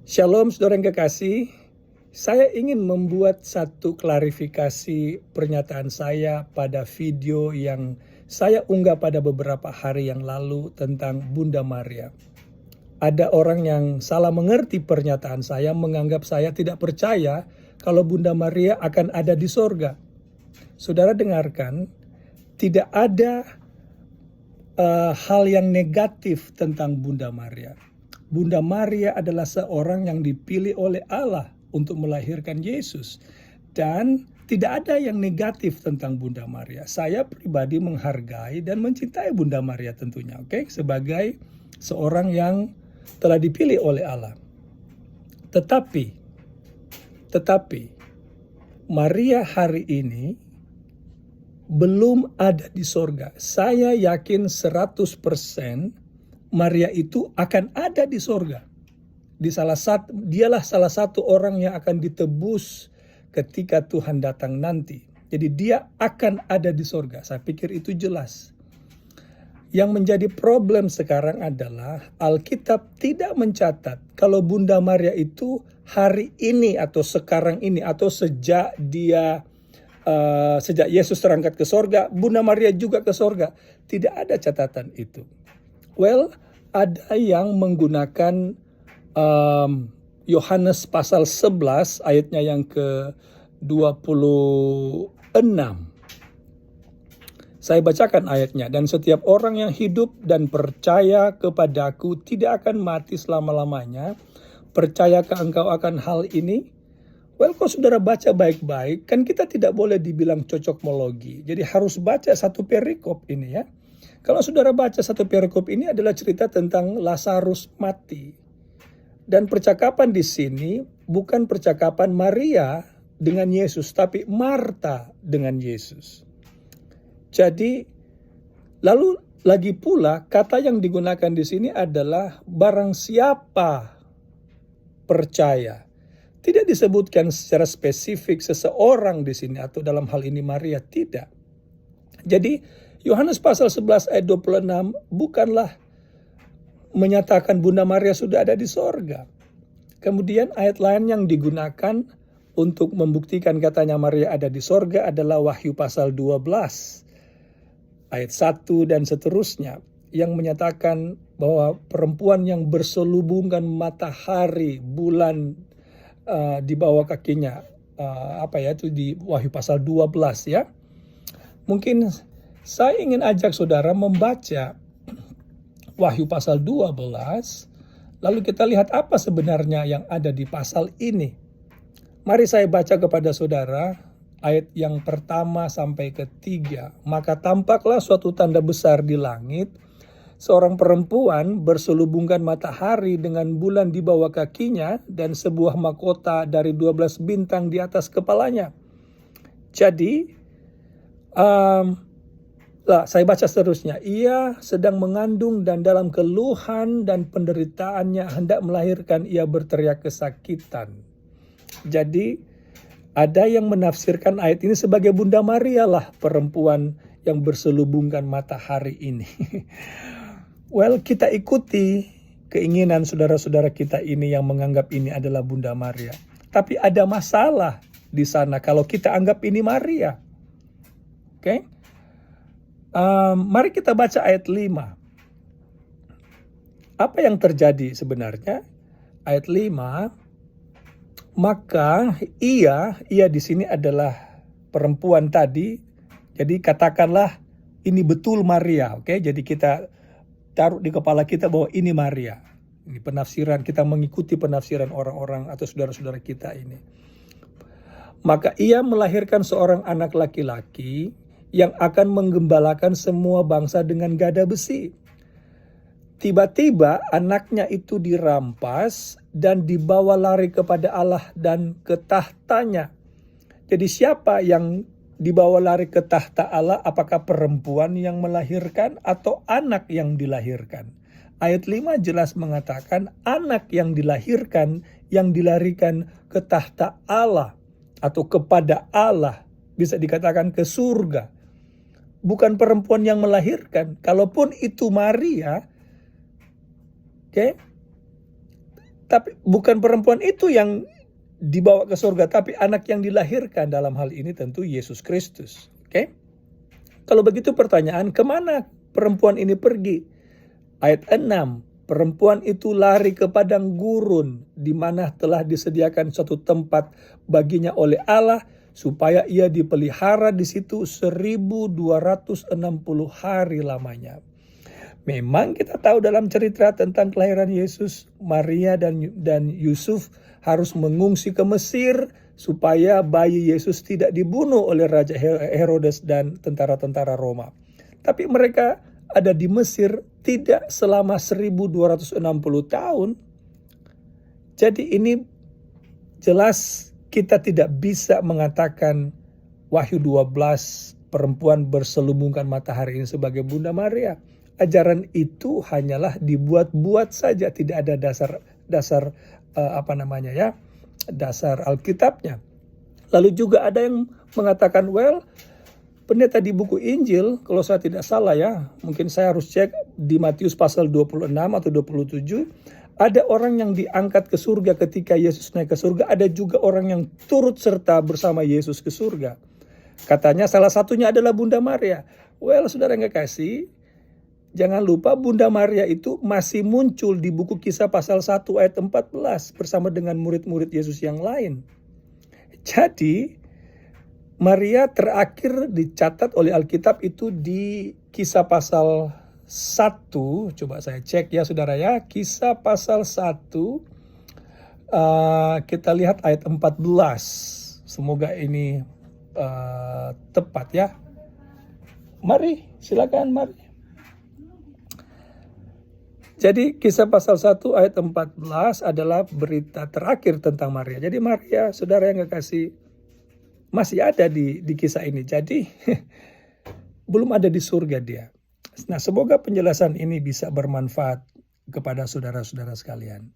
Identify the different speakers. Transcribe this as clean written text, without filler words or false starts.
Speaker 1: Shalom saudara yang kekasih, saya ingin membuat satu klarifikasi pernyataan saya pada video yang saya unggah pada beberapa hari yang lalu tentang Bunda Maria. Ada orang yang salah mengerti pernyataan saya, menganggap saya tidak percaya kalau Bunda Maria akan ada di sorga. Saudara dengarkan, tidak ada hal yang negatif tentang Bunda Maria. Bunda Maria adalah seorang yang dipilih oleh Allah untuk melahirkan Yesus. Dan tidak ada yang negatif tentang Bunda Maria. Saya pribadi menghargai dan mencintai Bunda Maria tentunya, sebagai seorang yang telah dipilih oleh Allah. Tetapi Maria hari ini belum ada di sorga. Saya yakin 100% Maria itu akan ada di sorga. Dialah salah satu orang yang akan ditebus ketika Tuhan datang nanti. Jadi dia akan ada di sorga. Saya pikir itu jelas. Yang menjadi problem sekarang adalah Alkitab tidak mencatat kalau Bunda Maria itu hari ini atau sekarang ini atau sejak Yesus terangkat ke sorga, Bunda Maria juga ke sorga. Tidak ada catatan itu. Well, ada yang menggunakan Yohanes pasal 11 ayatnya yang ke-26. Saya bacakan ayatnya. Dan setiap orang yang hidup dan percaya kepadaku tidak akan mati selama-lamanya. Percayakah engkau akan hal ini? Well, kalau saudara baca baik-baik, kan kita tidak boleh dibilang cocokmologi. Jadi harus baca satu perikop ini ya. Kalau saudara baca satu perikop ini adalah cerita tentang Lazarus mati. Dan percakapan di sini bukan percakapan Maria dengan Yesus, tapi Marta dengan Yesus. Jadi, lalu lagi pula kata yang digunakan di sini adalah barang siapa percaya. Tidak disebutkan secara spesifik seseorang di sini atau dalam hal ini Maria, tidak. Jadi, Yohanes pasal 11 ayat 26 bukanlah menyatakan Bunda Maria sudah ada di sorga. Kemudian ayat lain yang digunakan untuk membuktikan katanya Maria ada di sorga adalah Wahyu pasal 12 ayat 1 dan seterusnya, yang menyatakan bahwa perempuan yang berselubungkan matahari, bulan di bawah kakinya, itu di Wahyu pasal 12 ya. Mungkin saya ingin ajak saudara membaca Wahyu pasal 12, lalu kita lihat apa sebenarnya yang ada di pasal ini. Mari saya baca kepada saudara ayat yang pertama sampai ketiga. Maka tampaklah suatu tanda besar di langit, seorang perempuan berselubungkan matahari dengan bulan di bawah kakinya dan sebuah mahkota dari 12 bintang di atas kepalanya. Jadi, saya baca seterusnya. Ia sedang mengandung dan dalam keluhan dan penderitaannya hendak melahirkan, ia berteriak kesakitan. Jadi ada yang menafsirkan ayat ini sebagai Bunda Maria lah perempuan yang berselubungkan matahari ini. Well, kita ikuti keinginan saudara-saudara kita ini yang menganggap ini adalah Bunda Maria. Tapi ada masalah di sana kalau kita anggap ini Maria. Oke? Mari kita baca ayat 5. Apa yang terjadi sebenarnya? Ayat 5. Maka ia di sini adalah perempuan tadi. Jadi katakanlah ini betul Maria, Jadi kita taruh di kepala kita bahwa ini Maria. Ini penafsiran, kita mengikuti penafsiran orang-orang atau saudara-saudara kita ini. Maka ia melahirkan seorang anak laki-laki yang akan menggembalakan semua bangsa dengan gada besi. Tiba-tiba anaknya itu dirampas dan dibawa lari kepada Allah dan ke tahtanya. Jadi siapa yang dibawa lari ke tahta Allah? Apakah perempuan yang melahirkan atau anak yang dilahirkan? Ayat 5 jelas mengatakan anak yang dilahirkan, yang dilarikan ke tahta Allah atau kepada Allah. Bisa dikatakan ke surga. Bukan perempuan yang melahirkan. Kalaupun itu Maria, Tapi bukan perempuan itu yang dibawa ke surga, tapi anak yang dilahirkan, dalam hal ini tentu Yesus Kristus. Oke? Kalau begitu pertanyaan, kemana perempuan ini pergi? Ayat 6, perempuan itu lari ke padang gurun, di mana telah disediakan suatu tempat baginya oleh Allah, supaya ia dipelihara di situ 1260 hari lamanya. Memang kita tahu dalam cerita tentang kelahiran Yesus, Maria dan Yusuf harus mengungsi ke Mesir supaya bayi Yesus tidak dibunuh oleh Raja Herodes dan tentara-tentara Roma. Tapi mereka ada di Mesir tidak selama 1260 tahun. Jadi ini jelas kita tidak bisa mengatakan Wahyu 12 perempuan berselubungkan matahari ini sebagai Bunda Maria. Ajaran itu hanyalah dibuat-buat saja, tidak ada dasar dasar Alkitabnya. Lalu juga ada yang mengatakan, pendeta di buku Injil, kalau saya tidak salah ya, mungkin saya harus cek di Matius pasal 26 atau 27, ada orang yang diangkat ke surga ketika Yesus naik ke surga, ada juga orang yang turut serta bersama Yesus ke surga. Katanya salah satunya adalah Bunda Maria. Saudara yang kekasih, jangan lupa Bunda Maria itu masih muncul di buku Kisah pasal 1 ayat 14 bersama dengan murid-murid Yesus yang lain. Jadi Maria terakhir dicatat oleh Alkitab itu di Kisah pasal 1. Coba saya cek ya saudara ya. Kisah pasal 1. Kita lihat ayat 14. Semoga ini tepat ya. Mari, silakan mari. Jadi Kisah pasal 1 ayat 14 adalah berita terakhir tentang Maria. Jadi Maria, saudara yang kekasih, masih ada di kisah ini. Jadi belum ada di surga dia. Nah, semoga penjelasan ini bisa bermanfaat kepada saudara-saudara sekalian.